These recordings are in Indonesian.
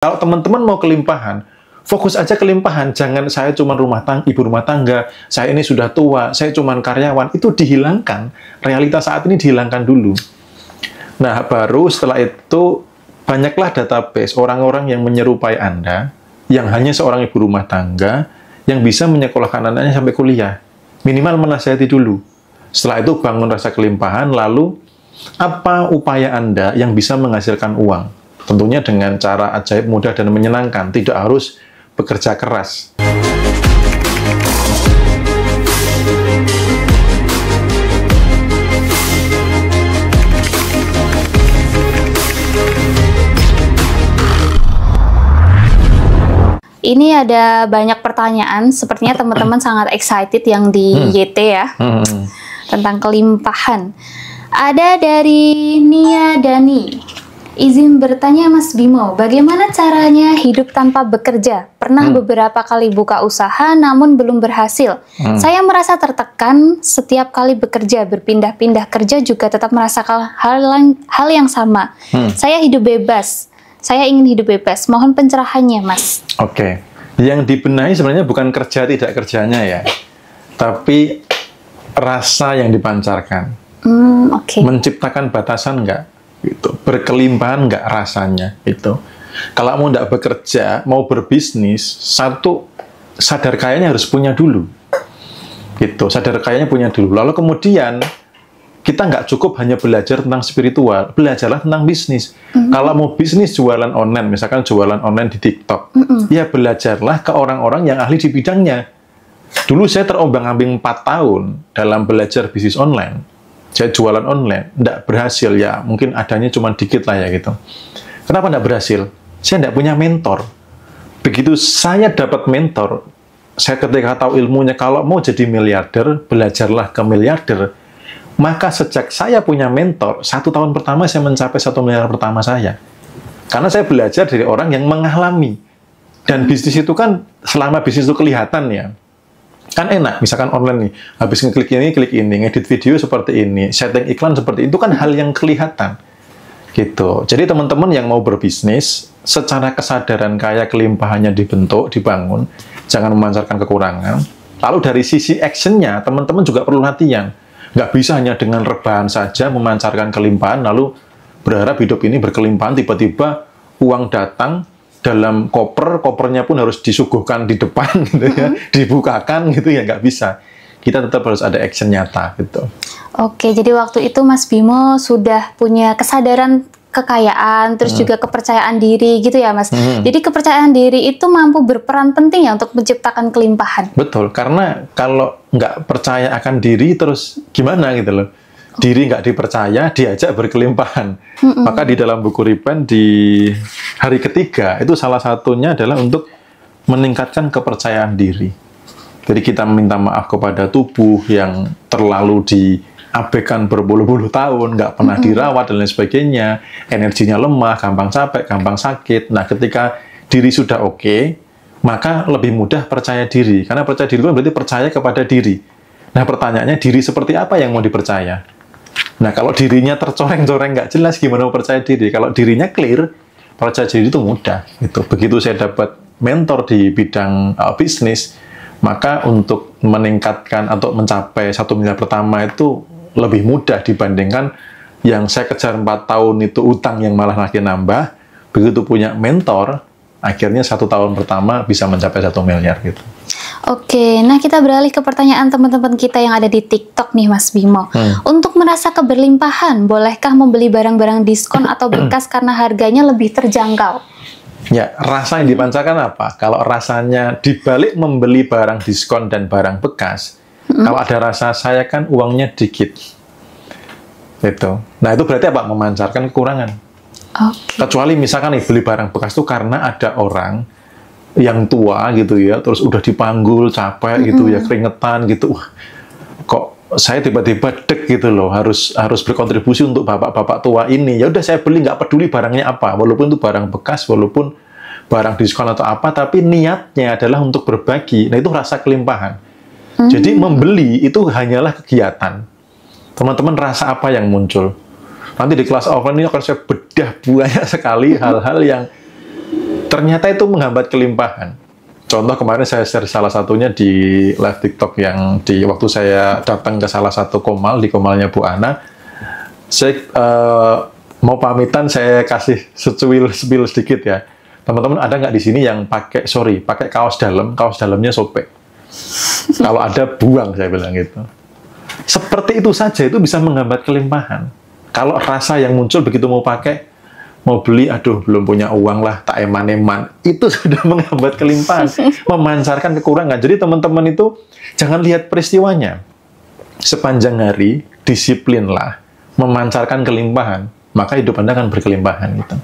Kalau teman-teman mau kelimpahan, fokus aja kelimpahan. Jangan saya cuma ibu rumah tangga, saya ini sudah tua, saya cuma karyawan. Itu dihilangkan. Realitas saat ini dihilangkan dulu. Nah, baru setelah itu banyaklah database orang-orang yang menyerupai Anda, yang hanya seorang ibu rumah tangga, yang bisa menyekolahkan anaknya sampai kuliah. Minimal menasihati dulu. Setelah itu bangun rasa kelimpahan, lalu apa upaya Anda yang bisa menghasilkan uang? Tentunya dengan cara ajaib, mudah, dan menyenangkan. Tidak harus bekerja keras. Ini ada banyak pertanyaan, sepertinya teman-teman sangat excited yang di YT ya, tentang kelimpahan. Ada dari Nia Dani. Izin bertanya Mas Bimo, bagaimana caranya hidup tanpa bekerja? Pernah beberapa kali buka usaha namun belum berhasil. Saya merasa tertekan setiap kali bekerja, berpindah-pindah kerja juga tetap merasakan hal yang sama. Saya hidup bebas. Saya ingin hidup bebas. Mohon pencerahannya, Mas. Oke. Yang dibenahi sebenarnya bukan kerja tidak kerjanya ya, tapi rasa yang dipancarkan. Menciptakan batasan enggak? Gitu. Berkelimpahan nggak rasanya itu. Kalau mau nggak bekerja, mau berbisnis, satu sadar kayanya harus punya dulu. Gitu. Sadar kayanya punya dulu. Lalu kemudian kita nggak cukup hanya belajar tentang spiritual, belajarlah tentang bisnis. Kalau mau bisnis jualan online, misalkan jualan online di TikTok, ya belajarlah ke orang-orang yang ahli di bidangnya. Dulu saya terombang-ambing 4 tahun dalam belajar bisnis online. Saya jualan online, tidak berhasil ya, mungkin adanya cuma dikit lah ya gitu. Kenapa tidak berhasil? Saya tidak punya mentor. Begitu saya dapat mentor, saya ketika tahu ilmunya, kalau mau jadi miliarder, belajarlah ke miliarder. Maka sejak saya punya mentor, 1 tahun pertama saya mencapai 1 miliar pertama saya. Karena saya belajar dari orang yang mengalami. Dan bisnis itu kan, selama bisnis itu kelihatan ya, kan enak, misalkan online nih, habis ngeklik ini, klik ini, ngedit video seperti ini, setting iklan seperti itu, kan hal yang kelihatan. Gitu. Jadi teman-teman yang mau berbisnis, secara kesadaran kaya kelimpahannya dibentuk, dibangun, jangan memancarkan kekurangan. Lalu dari sisi actionnya, teman-teman juga perlu latihan. Nggak bisa hanya dengan rebahan saja memancarkan kelimpahan, lalu berharap hidup ini berkelimpahan, tiba-tiba uang datang, dalam kopernya pun harus disuguhkan di depan gitu ya, dibukakan gitu ya, nggak bisa. Kita tetap harus ada action nyata gitu. Oke, jadi waktu itu Mas Bimo sudah punya kesadaran kekayaan, terus juga kepercayaan diri gitu ya Mas. Jadi kepercayaan diri itu mampu berperan penting ya untuk menciptakan kelimpahan. Betul, karena kalau nggak percaya akan diri terus gimana gitu loh. Diri nggak dipercaya, diajak berkelimpahan. Maka di dalam buku Repent di hari ketiga, itu salah satunya adalah untuk meningkatkan kepercayaan diri. Jadi kita minta maaf kepada tubuh yang terlalu diabaikan berpuluh-puluh tahun, nggak pernah dirawat dan lain sebagainya, energinya lemah, gampang capek, gampang sakit. Nah, ketika diri sudah oke, maka lebih mudah percaya diri. Karena percaya diri itu berarti percaya kepada diri. Nah, pertanyaannya, diri seperti apa yang mau dipercaya? Nah, kalau dirinya tercoreng-coreng nggak jelas, gimana mau percaya diri? Kalau dirinya clear, percaya diri itu mudah. Gitu. Begitu saya dapat mentor di bidang bisnis, maka untuk meningkatkan atau mencapai 1 miliar pertama itu lebih mudah dibandingkan yang saya kejar 4 tahun itu utang yang malah makin nambah. Begitu punya mentor, akhirnya 1 tahun pertama bisa mencapai 1 miliar gitu. Oke, nah kita beralih ke pertanyaan teman-teman kita yang ada di TikTok nih Mas Bimo. Untuk merasa keberlimpahan, bolehkah membeli barang-barang diskon atau bekas karena harganya lebih terjangkau? Ya, rasa yang dipancarkan apa? Kalau rasanya dibalik membeli barang diskon dan barang bekas, kalau ada rasa saya kan uangnya dikit. Gitu. Nah, itu berarti apa? Memancarkan kekurangan. Kecuali misalkan nih, beli barang bekas itu karena ada orang yang tua gitu ya, terus udah dipanggul, capek gitu ya, keringetan gitu. Kok saya tiba-tiba dek gitu loh, harus berkontribusi untuk bapak-bapak tua ini. Ya udah saya beli, nggak peduli barangnya apa, walaupun itu barang bekas, walaupun barang diskon atau apa, tapi niatnya adalah untuk berbagi. Nah, itu rasa kelimpahan. Jadi membeli itu hanyalah kegiatan. Teman-teman rasa apa yang muncul? Nanti di kelas offline ini akan saya bedah banyak sekali hal-hal yang ternyata itu menghambat kelimpahan. Contoh kemarin saya share salah satunya di live TikTok yang di waktu saya datang ke salah satu komal, di komalnya Bu Ana, saya mau pamitan, saya kasih spill sedikit ya. Teman-teman ada nggak di sini yang pakai kaos dalamnya sobek? Kalau ada, buang, saya bilang gitu. Seperti itu saja, itu bisa menghambat kelimpahan. Kalau rasa yang muncul begitu mau pakai, mau beli, aduh belum punya uang lah, tak eman-eman, itu sudah menghambat kelimpahan, memancarkan kekurangan. Jadi teman-teman itu jangan lihat peristiwanya. Sepanjang hari, disiplinlah, memancarkan kelimpahan, maka hidup Anda akan berkelimpahan gitu.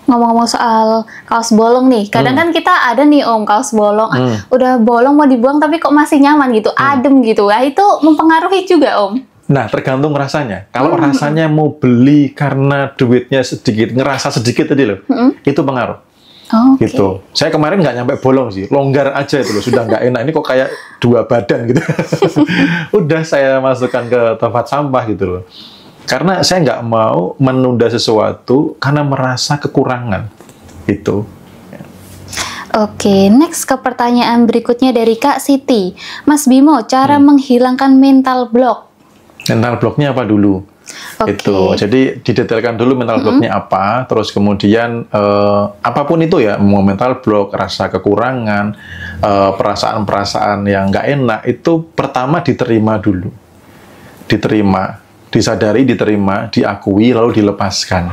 Ngomong-ngomong soal kaos bolong nih, kadang kan kita ada nih Om, kaos bolong, udah bolong mau dibuang tapi kok masih nyaman gitu, adem gitu, nah itu mempengaruhi juga Om? Nah, tergantung rasanya. Kalau rasanya mau beli karena duitnya sedikit, ngerasa sedikit tadi loh, itu pengaruh. Okay. Gitu. Saya kemarin nggak nyampe bolong sih, longgar aja itu loh, sudah nggak enak. Ini kok kayak 2 badan gitu. Udah saya masukkan ke tempat sampah gitu loh. Karena saya nggak mau menunda sesuatu karena merasa kekurangan. Gitu. Oke, next ke pertanyaan berikutnya dari Kak Siti. Mas Bimo, cara menghilangkan mental block. Mental blocknya apa dulu? Itu. Jadi didetailkan dulu mental blocknya apa, terus kemudian apapun itu ya, mau mental block, rasa kekurangan, perasaan-perasaan yang nggak enak, itu pertama diterima dulu. Diterima, disadari, diterima, diakui, lalu dilepaskan.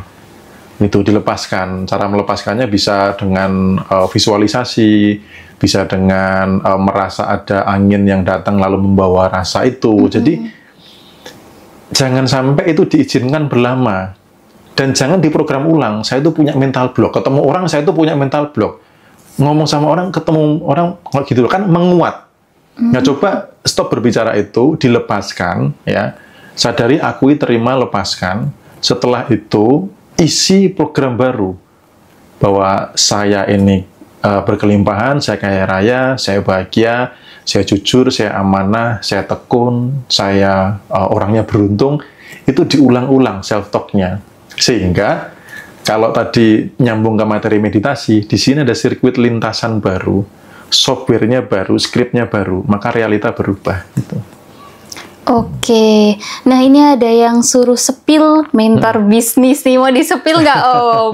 Itu dilepaskan. Cara melepaskannya bisa dengan visualisasi, bisa dengan merasa ada angin yang datang lalu membawa rasa itu. Jadi jangan sampai itu diizinkan berlama. Dan jangan diprogram ulang. Saya itu punya mental block. Ketemu orang, saya itu punya mental block. Ngomong sama orang, ketemu orang, gitu kan menguat. Nah, coba stop berbicara itu, dilepaskan, ya. Sadari, akui, terima, lepaskan. Setelah itu, isi program baru. Bahwa saya ini berkelimpahan, saya kaya raya, saya bahagia, saya jujur, saya amanah, saya tekun, saya orangnya beruntung. Itu diulang-ulang self-talk-nya. Sehingga, kalau tadi nyambung ke materi meditasi, di sini ada sirkuit lintasan baru, software-nya baru, skripnya baru, maka realita berubah. Gitu. Oke, nah ini ada yang suruh sepil mentor bisnis nih, mau disepil nggak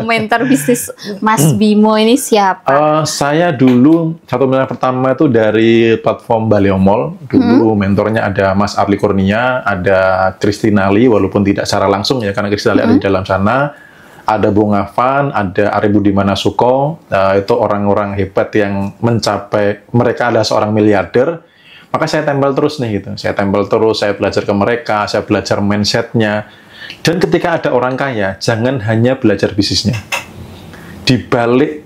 mentor bisnis Mas Bimo ini siapa? Saya dulu, satu miliar pertama itu dari platform Baliomall, dulu mentornya ada Mas Arli Kurnia, ada Christina Lee, walaupun tidak secara langsung ya, karena Christina Lee ada di dalam sana, ada Bung Afan, ada Ari Budimana Suko, itu orang-orang hebat yang mencapai, mereka adalah seorang miliarder. Maka saya tempel terus nih gitu. Saya tempel terus, saya belajar ke mereka, saya belajar mindset-nya. Dan ketika ada orang kaya, jangan hanya belajar bisnisnya. Di balik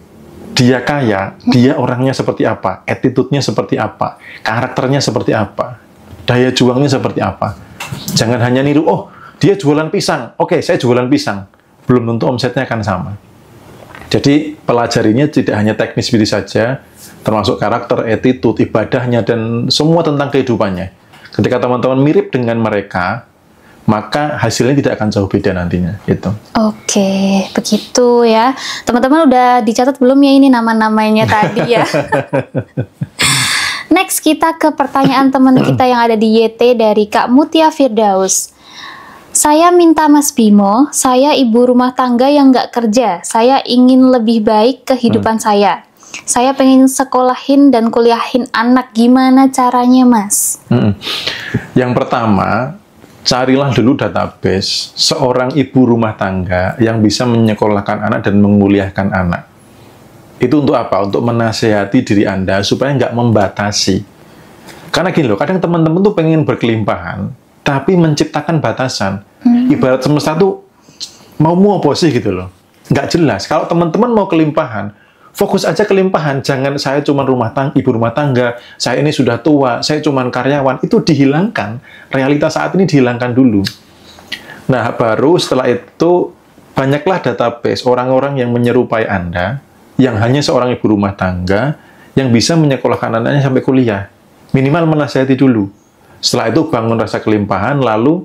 dia kaya, dia orangnya seperti apa, attitude-nya seperti apa, karakternya seperti apa, daya juangnya seperti apa. Jangan hanya niru, oh dia jualan pisang, oke saya jualan pisang. Belum tentu omsetnya akan sama. Jadi pelajarinya tidak hanya teknis bisnis saja, termasuk karakter, attitude, ibadahnya, dan semua tentang kehidupannya. Ketika teman-teman mirip dengan mereka, maka hasilnya tidak akan jauh beda nantinya. Gitu. Oke, begitu ya. Teman-teman udah dicatat belum ya ini nama-namanya tadi ya? Next, kita ke pertanyaan teman kita yang ada di YT dari Kak Mutia Firdaus. Saya minta Mas Bimo, saya ibu rumah tangga yang nggak kerja. Saya ingin lebih baik kehidupan saya. Saya pengen sekolahin dan kuliahin anak, gimana caranya Mas? Yang pertama, carilah dulu database seorang ibu rumah tangga yang bisa menyekolahkan anak dan menguliahkan anak. Itu untuk apa? Untuk menasehati diri Anda supaya nggak membatasi. Karena gini loh, kadang teman-teman tuh pengen berkelimpahan, tapi menciptakan batasan. Ibarat semesta tuh mau apa sih gitu loh. Nggak jelas. Kalau teman-teman mau kelimpahan, fokus aja kelimpahan, jangan saya cuma ibu rumah tangga, saya ini sudah tua, saya cuma karyawan, itu dihilangkan. Realitas saat ini dihilangkan dulu. Nah, baru setelah itu, banyaklah database orang-orang yang menyerupai Anda, yang hanya seorang ibu rumah tangga, yang bisa menyekolahkan anaknya sampai kuliah. Minimal menasihati dulu. Setelah itu bangun rasa kelimpahan, lalu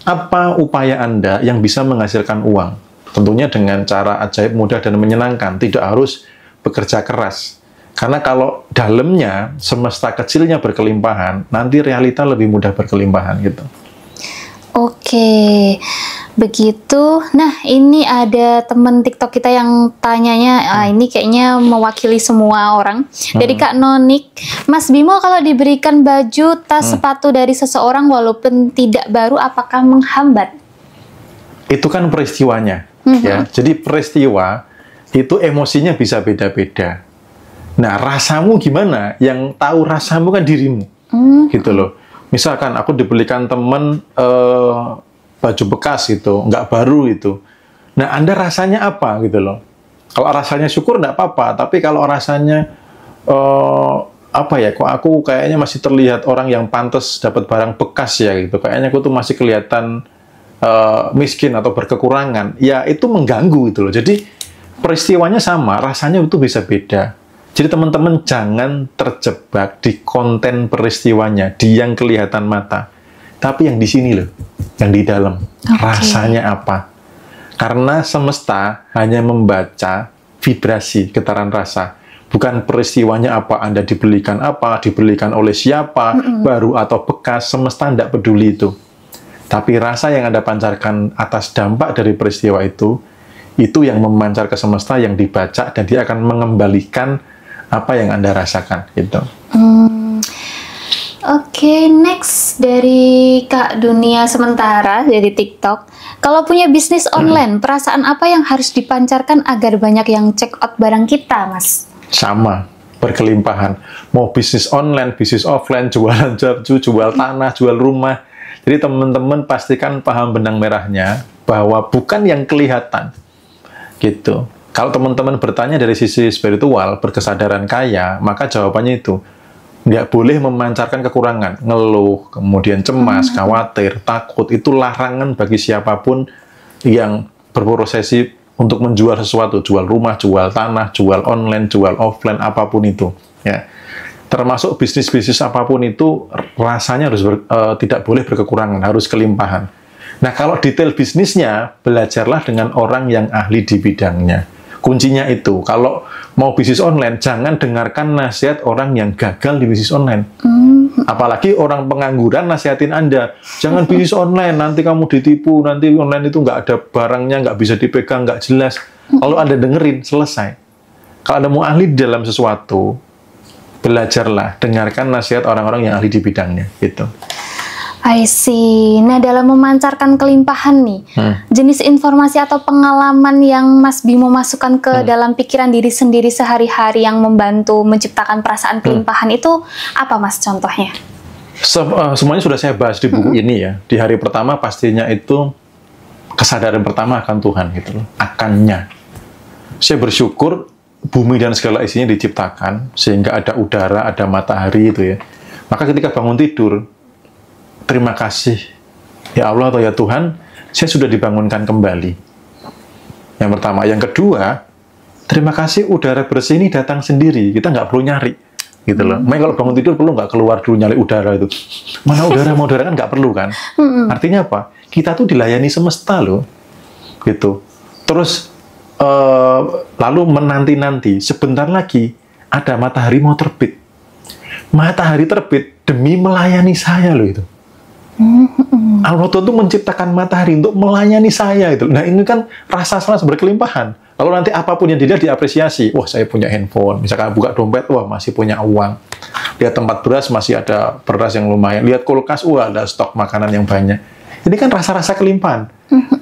apa upaya Anda yang bisa menghasilkan uang? Tentunya dengan cara ajaib, mudah, dan menyenangkan. Tidak harus bekerja keras. Karena kalau dalamnya, semesta kecilnya berkelimpahan, nanti realita lebih mudah berkelimpahan gitu. Oke, begitu. Nah, ini ada teman TikTok kita yang tanyanya, ini kayaknya mewakili semua orang. Dari Kak Nonik, Mas Bimo kalau diberikan baju, tas, sepatu dari seseorang walaupun tidak baru, apakah menghambat? Itu kan peristiwanya, ya. Jadi peristiwa itu emosinya bisa beda-beda. Nah, rasamu gimana? Yang tahu rasamu kan dirimu, gitu loh. Misalkan aku dibelikan temen baju bekas gitu, nggak baru itu. Nah, Anda rasanya apa gitu loh? Kalau rasanya syukur nggak apa-apa, tapi kalau rasanya apa ya? Kok aku kayaknya masih terlihat orang yang pantas dapat barang bekas ya gitu. Kayaknya aku tuh masih kelihatan miskin atau berkekurangan. Ya itu mengganggu gitu loh. Jadi peristiwanya sama, rasanya itu bisa beda. Jadi teman-teman jangan terjebak di konten peristiwanya, di yang kelihatan mata. Tapi yang di sini loh, yang di dalam. Rasanya apa? Karena semesta hanya membaca vibrasi, getaran rasa. Bukan peristiwanya apa, Anda dibelikan oleh siapa, baru atau bekas, semesta tidak peduli itu. Tapi rasa yang Anda pancarkan atas dampak dari peristiwa itu yang memancar ke semesta, yang dibaca, dan dia akan mengembalikan apa yang Anda rasakan gitu. Oke, next dari Kak Dunia Sementara dari TikTok. Kalau punya bisnis online, perasaan apa yang harus dipancarkan agar banyak yang check out barang kita, Mas? Sama, berkelimpahan. Mau bisnis online, bisnis offline, jualan baju, jual tanah, jual rumah. Jadi teman-teman pastikan paham benang merahnya bahwa bukan yang kelihatan gitu. Kalau teman-teman bertanya dari sisi spiritual, berkesadaran kaya, maka jawabannya itu. Nggak boleh memancarkan kekurangan, ngeluh, kemudian cemas, khawatir, takut. Itu larangan bagi siapapun yang berprosesi untuk menjual sesuatu. Jual rumah, jual tanah, jual online, jual offline, apapun itu. Ya. Termasuk bisnis-bisnis apapun itu, rasanya harus tidak boleh berkekurangan, harus kelimpahan. Nah, kalau detail bisnisnya, belajarlah dengan orang yang ahli di bidangnya. Kuncinya itu, kalau mau bisnis online, jangan dengarkan nasihat orang yang gagal di bisnis online. Apalagi orang pengangguran nasihatin Anda, jangan bisnis online, nanti kamu ditipu, nanti online itu nggak ada barangnya, nggak bisa dipegang, nggak jelas. Kalau Anda dengerin, selesai. Kalau Anda mau ahli di dalam sesuatu, belajarlah, dengarkan nasihat orang-orang yang ahli di bidangnya. Gitu. I see. Nah, dalam memancarkan kelimpahan nih, jenis informasi atau pengalaman yang Mas Bimo masukkan ke dalam pikiran diri sendiri sehari-hari yang membantu menciptakan perasaan kelimpahan itu apa, Mas, contohnya? Semuanya sudah saya bahas di buku ini ya. Di hari pertama pastinya itu kesadaran pertama akan Tuhan gitu loh. Akannya. Saya bersyukur bumi dan segala isinya diciptakan sehingga ada udara, ada matahari itu ya. Maka ketika bangun tidur, terima kasih, ya Allah atau ya Tuhan, saya sudah dibangunkan kembali. Yang pertama. Yang kedua, terima kasih udara bersih ini datang sendiri. Kita nggak perlu nyari. Gitu loh. Makanya kalau bangun tidur perlu nggak keluar dulu nyari udara itu. Mana udara kan nggak perlu kan. Artinya apa? Kita tuh dilayani semesta loh. Gitu. Terus, lalu menanti-nanti, sebentar lagi ada matahari mau terbit. Matahari terbit demi melayani saya loh itu. Allah itu menciptakan matahari untuk melayani saya itu. Nah, ini kan rasa salah berkelimpahan. Lalu nanti apapun yang dilihat diapresiasi. Wah, saya punya handphone. Misalkan buka dompet, wah masih punya uang. Lihat tempat beras, masih ada beras yang lumayan. Lihat kulkas, wah ada stok makanan yang banyak. Ini kan rasa-rasa kelimpahan.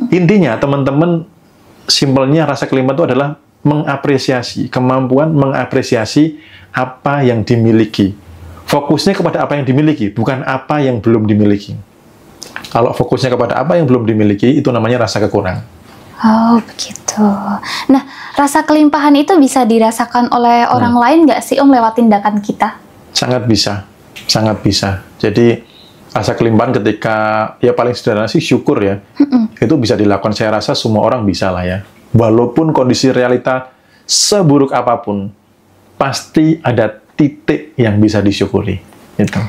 Intinya, teman-teman, simpelnya rasa kelimpahan itu adalah mengapresiasi, kemampuan mengapresiasi apa yang dimiliki. Fokusnya kepada apa yang dimiliki, bukan apa yang belum dimiliki. Kalau fokusnya kepada apa yang belum dimiliki, itu namanya rasa kekurangan. Oh, begitu. Nah, rasa kelimpahan itu bisa dirasakan oleh orang lain nggak sih, Om, lewat tindakan kita? Sangat bisa. Sangat bisa. Jadi, rasa kelimpahan ketika, ya paling sederhana sih syukur ya. Itu bisa dilakukan, saya rasa semua orang bisa lah ya. Walaupun kondisi realita seburuk apapun, pasti ada titik yang bisa disyukuri. Gitu.